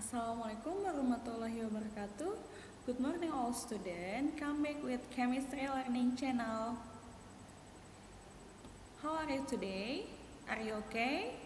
Assalamualaikum warahmatullahi wabarakatuh. Good morning all students. Come back with Chemistry Learning Channel. How are you today? Are you okay?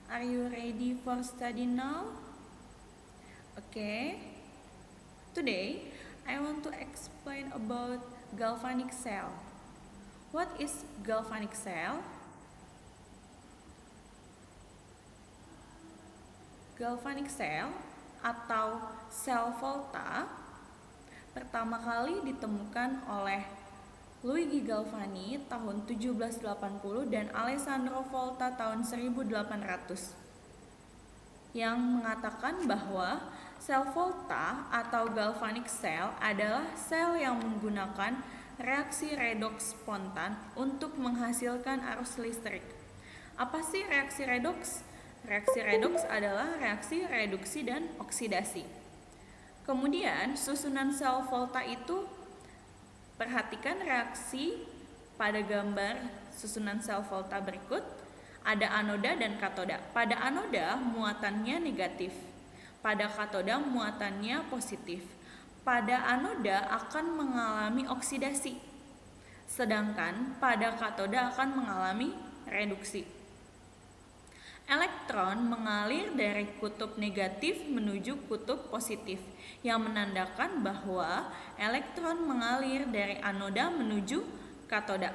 Are you ready for study now? Okay. Today, I want to explain about galvanic cell. What is galvanic cell? Galvanic cell atau sel volta pertama kali ditemukan oleh Luigi Galvani tahun 1780 dan Alessandro Volta tahun 1800 yang mengatakan bahwa sel volta atau galvanic cell adalah sel yang menggunakan reaksi redoks spontan untuk menghasilkan arus listrik. Apa sih reaksi redoks? Reaksi redoks adalah reaksi reduksi dan oksidasi. Kemudian susunan sel volta itu, perhatikan reaksi pada gambar susunan sel volta berikut. Ada anoda dan katoda. Pada anoda muatannya negatif, pada katoda muatannya positif. Pada anoda akan mengalami oksidasi, sedangkan pada katoda akan mengalami reduksi. Elektron mengalir dari kutub negatif menuju kutub positif, yang menandakan bahwa elektron mengalir dari anoda menuju katoda.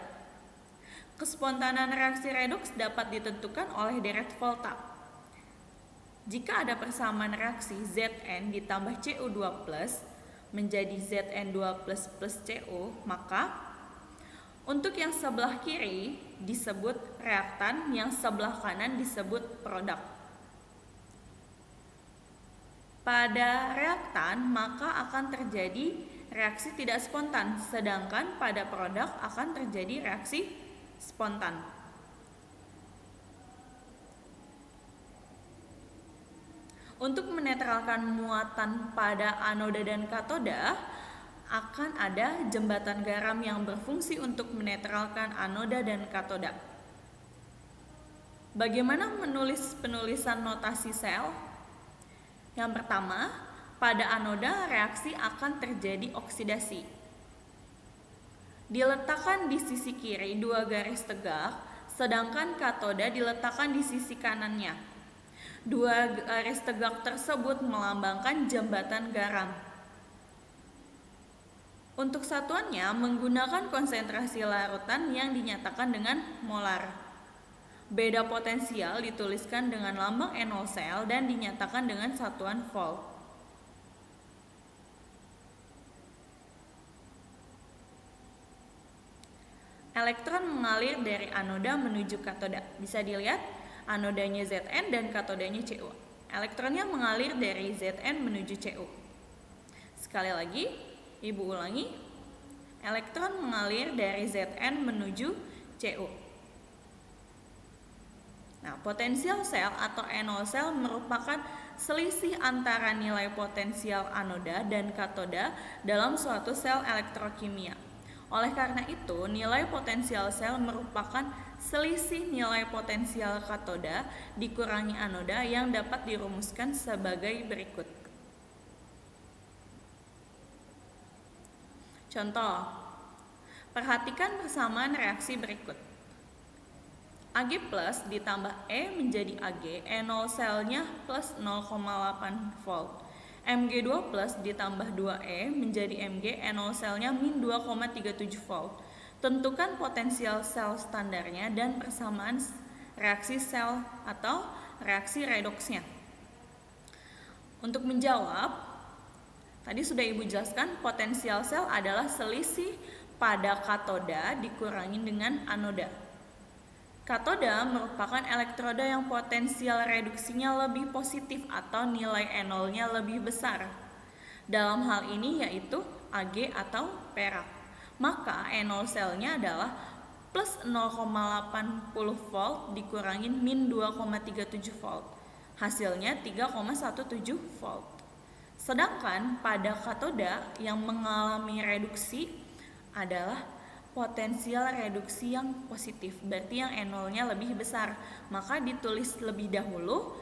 Kespontanan reaksi redoks dapat ditentukan oleh deret volta. Jika ada persamaan reaksi Zn ditambah Cu2+ menjadi Zn2+ plus Cu, maka untuk yang sebelah kiri disebut reaktan, yang sebelah kanan disebut produk. Pada reaktan maka akan terjadi reaksi tidak spontan, sedangkan pada produk akan terjadi reaksi spontan. Untuk menetralkan muatan pada anoda dan katoda, akan ada jembatan garam yang berfungsi untuk menetralkan anoda dan katoda. Bagaimana menulis penulisan notasi sel? Yang pertama, pada anoda reaksi akan terjadi oksidasi. Diletakkan di sisi kiri 2 garis tegak, sedangkan katoda diletakkan di sisi kanannya. 2 garis tegak tersebut melambangkan jembatan garam. Untuk satuannya menggunakan konsentrasi larutan yang dinyatakan dengan molar. Beda potensial dituliskan dengan lambang NO sel dan dinyatakan dengan satuan volt. Elektron mengalir dari anoda menuju katoda. Bisa dilihat anodanya Zn dan katodanya Cu. Elektronnya mengalir dari Zn menuju Cu. Sekali lagi, Ibu ulangi, elektron mengalir dari Zn menuju Cu. Nah, potensial sel atau NO sel merupakan selisih antara nilai potensial anoda dan katoda dalam suatu sel elektrokimia. Oleh karena itu, nilai potensial sel merupakan selisih nilai potensial katoda dikurangi anoda yang dapat dirumuskan sebagai berikut. Contoh, perhatikan persamaan reaksi berikut. Ag plus ditambah E menjadi Ag, E0 selnya plus 0,8 volt. Mg2 plus ditambah 2E menjadi Mg, E0 selnya min 2,37 volt. Tentukan potensial sel standarnya dan persamaan reaksi sel atau reaksi redoksnya. Untuk menjawab, tadi sudah Ibu jelaskan, potensial sel adalah selisih pada katoda dikurangi dengan anoda. Katoda merupakan elektroda yang potensial reduksinya lebih positif atau nilai E0-nya lebih besar. Dalam hal ini yaitu Ag atau perak. Maka E0 selnya adalah plus 0,80 volt dikurangi min 2,37 volt. Hasilnya 3,17 volt. Sedangkan pada katoda yang mengalami reduksi adalah potensial reduksi yang positif, berarti yang E0-nya lebih besar. Maka ditulis lebih dahulu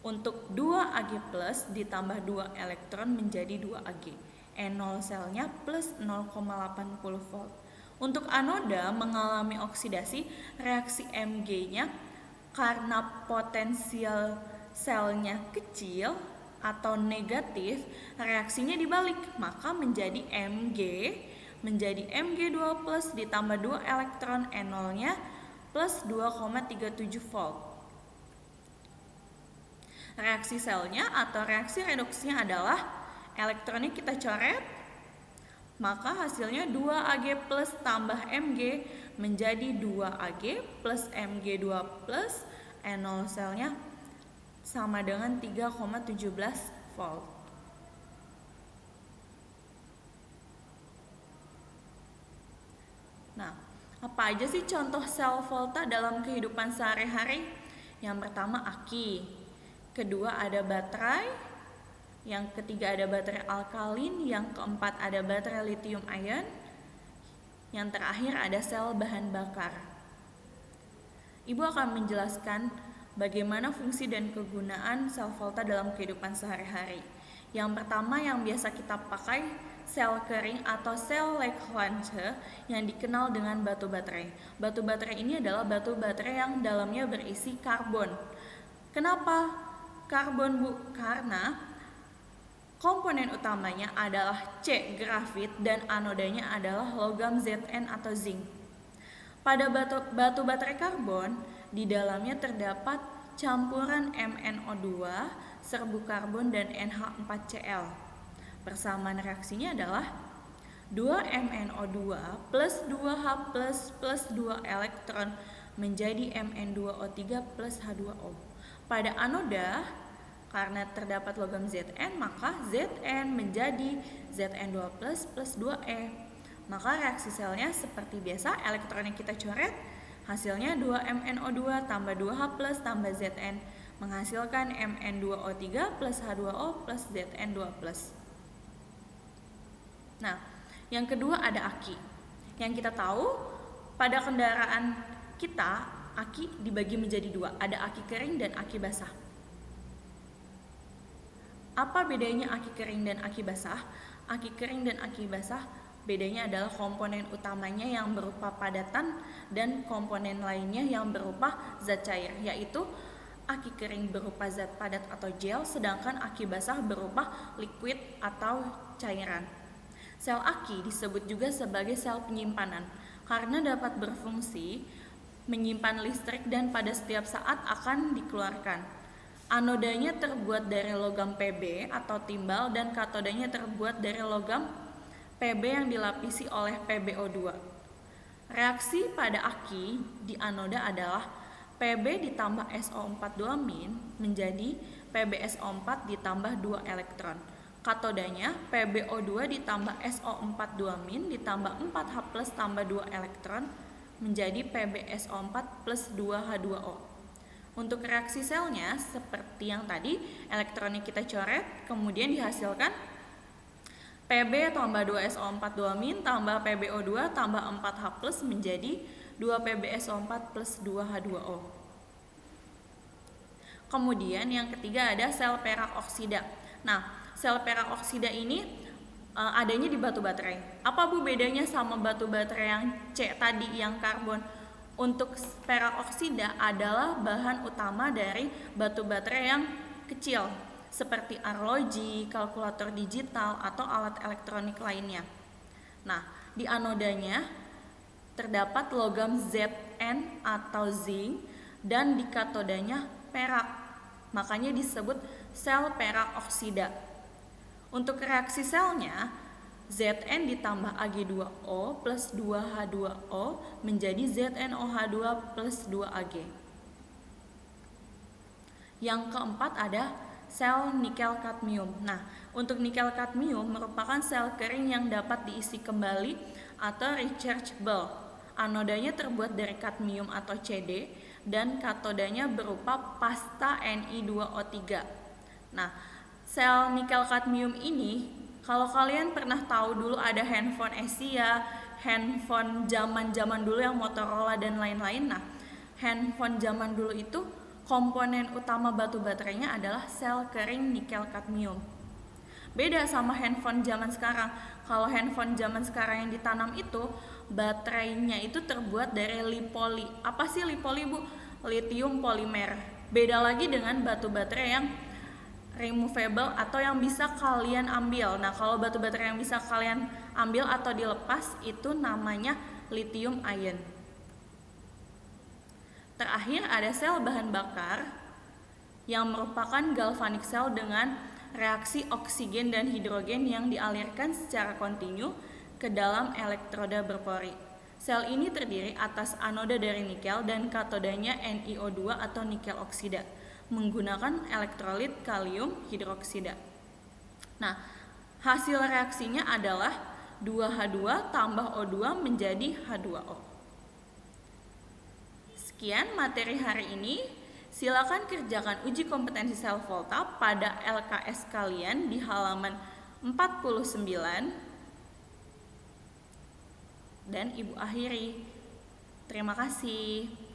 Untuk 2 Ag plus ditambah 2 elektron menjadi 2 Ag. E0 selnya plus 0,80 volt. Untuk anoda mengalami oksidasi, reaksi Mg-nya karena potensial selnya kecil atau negatif, reaksinya dibalik, maka menjadi Mg2 plus ditambah 2 elektron E0-nya plus 2,37 volt. Reaksi selnya atau reaksi reduksinya adalah elektronnya kita coret, maka hasilnya 2 Ag plus tambah Mg menjadi 2 Ag plus Mg2 plus E0 selnya sama dengan 3,17 volt. Nah, apa aja sih contoh sel volta dalam kehidupan sehari-hari? Yang pertama aki, kedua ada baterai, yang ketiga ada baterai alkalin, yang keempat ada baterai lithium ion, yang terakhir ada sel bahan bakar. Ibu akan menjelaskan bagaimana fungsi dan kegunaan sel volta dalam kehidupan sehari-hari. Yang pertama yang biasa kita pakai sel kering atau sel Leclanche yang dikenal dengan batu baterai. Batu baterai ini adalah batu baterai yang dalamnya berisi karbon. Kenapa karbon, Bu? Karena komponen utamanya adalah C, grafit, dan anodanya adalah logam Zn atau zinc. Pada batu baterai karbon, di dalamnya terdapat campuran MnO2, serbu karbon, dan NH4Cl. Persamaan reaksinya adalah 2MnO2 plus 2H plus 2 elektron menjadi Mn2O3 plus H2O. Pada anoda, karena terdapat logam Zn, maka Zn menjadi Zn2 plus 2E. Maka reaksi selnya seperti biasa, elektronnya kita coret, hasilnya 2MnO2 tambah 2H plus tambah Zn menghasilkan Mn2O3 plus H2O plus Zn2 plus. Nah, yang kedua ada aki. Yang kita tahu pada kendaraan kita, aki dibagi menjadi dua, ada aki kering dan aki basah. Apa bedanya aki kering dan aki basah? Aki kering dan aki basah bedanya adalah komponen utamanya yang berupa padatan dan komponen lainnya yang berupa zat cair, yaitu aki kering berupa zat padat atau gel, sedangkan aki basah berupa liquid atau cairan. Sel aki disebut juga sebagai sel penyimpanan karena dapat berfungsi menyimpan listrik dan pada setiap saat akan dikeluarkan. Anodanya terbuat dari logam Pb atau timbal dan katodanya terbuat dari logam Pb yang dilapisi oleh PbO2. Reaksi pada aki di anoda adalah Pb ditambah SO4 menjadi PbSO4 ditambah 2 elektron. Katodanya PbO2 ditambah SO4 ditambah 4H plus tambah 2 elektron menjadi PbSO4 plus 2H2O. Untuk reaksi selnya seperti yang tadi, elektronnya kita coret, kemudian dihasilkan Pb tambah 2SO4 tambah PbO2 tambah 4H plus menjadi 2 PbSO4 plus 2H2O. Kemudian yang ketiga ada sel perak oksida. Nah, sel perak oksida ini adanya di batu baterai. Apa Bu bedanya sama batu baterai yang C tadi yang karbon? Untuk perak oksida adalah bahan utama dari batu baterai yang kecil seperti arloji, kalkulator digital, atau alat elektronik lainnya. Nah, di anodanya terdapat logam Zn atau zinc dan di katodanya perak. Makanya disebut sel perak oksida. Untuk reaksi selnya, Zn ditambah Ag2O plus 2H2O menjadi ZnOH2 plus 2Ag. Yang keempat ada sel nikel kadmium. Nah, untuk nikel kadmium merupakan sel kering yang dapat diisi kembali atau rechargeable. Anodanya terbuat dari kadmium atau Cd dan katodanya berupa pasta Ni2O3. Nah, sel nikel kadmium ini, kalau kalian pernah tahu dulu ada handphone Asia, handphone zaman-zaman dulu yang Motorola dan lain-lain. Nah, handphone zaman dulu itu komponen utama batu baterainya adalah sel kering nikel kadmium. Beda sama handphone zaman sekarang. Kalau handphone zaman sekarang yang ditanam itu, baterainya itu terbuat dari lipoli. Apa sih lipoli, Bu? Lithium polimer. Beda lagi dengan batu baterai yang removable atau yang bisa kalian ambil. Nah, kalau batu baterai yang bisa kalian ambil atau dilepas itu namanya lithium ion. Terakhir ada sel bahan bakar yang merupakan galvanic cell dengan reaksi oksigen dan hidrogen yang dialirkan secara kontinu ke dalam elektroda berpori. Sel ini terdiri atas anoda dari nikel dan katodanya NiO2 atau nikel oksida menggunakan elektrolit kalium hidroksida. Nah, hasil reaksinya adalah 2H2 tambah O2 menjadi H2O. Sekian materi hari ini. Silakan kerjakan uji kompetensi sel volta pada LKS kalian di halaman 49 dan Ibu akhiri. Terima kasih.